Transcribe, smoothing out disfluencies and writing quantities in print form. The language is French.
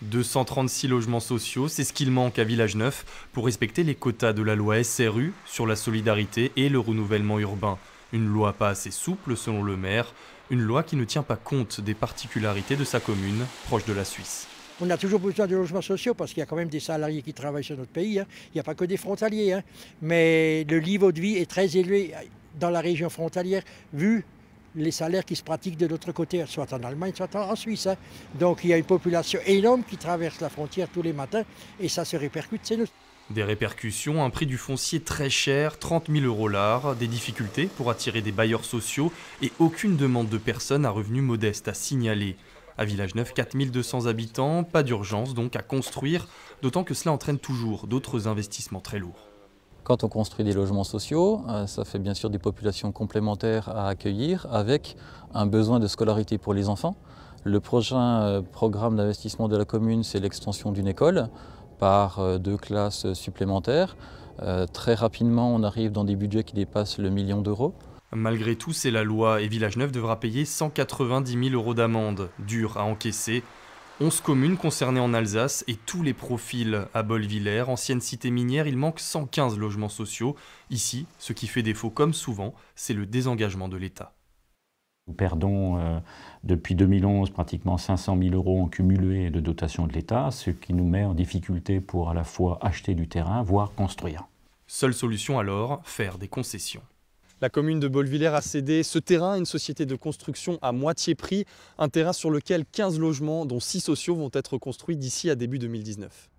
236 logements sociaux, c'est ce qu'il manque à Village-Neuf pour respecter les quotas de la loi SRU sur la solidarité et le renouvellement urbain. Une loi pas assez souple selon le maire, une loi qui ne tient pas compte des particularités de sa commune, proche de la Suisse. On a toujours besoin de logements sociaux parce qu'il y a quand même des salariés qui travaillent sur notre pays. Il n'y a pas que des frontaliers. Mais le niveau de vie est très élevé dans la région frontalière, vu les salaires qui se pratiquent de l'autre côté, soit en Allemagne, soit en Suisse. Donc il y a une population énorme qui traverse la frontière tous les matins et ça se répercute chez nous. Des répercussions, un prix du foncier très cher, 30 000 € l'art, des difficultés pour attirer des bailleurs sociaux et aucune demande de personnes à revenus modestes à signaler. À Village-Neuf, 4200 habitants, pas d'urgence donc à construire, d'autant que cela entraîne toujours d'autres investissements très lourds. Quand on construit des logements sociaux, ça fait bien sûr des populations complémentaires à accueillir avec un besoin de scolarité pour les enfants. Le prochain programme d'investissement de la commune, c'est l'extension d'une école par 2 classes supplémentaires. Très rapidement, on arrive dans des budgets qui dépassent le 1 million d'euros. Malgré tout, c'est la loi et Village-Neuf devra payer 190 000 € d'amende, dur à encaisser. 11 communes concernées en Alsace et tous les profils. À Bolvillers, ancienne cité minière, il manque 115 logements sociaux. Ici, ce qui fait défaut comme souvent, c'est le désengagement de l'État. Nous perdons depuis 2011 pratiquement 500 000 € en cumulé de dotation de l'État, ce qui nous met en difficulté pour à la fois acheter du terrain, voire construire. Seule solution alors, faire des concessions. La commune de Bolvillers a cédé ce terrain à une société de construction à moitié prix, un terrain sur lequel 15 logements, dont 6 sociaux, vont être construits d'ici à début 2019.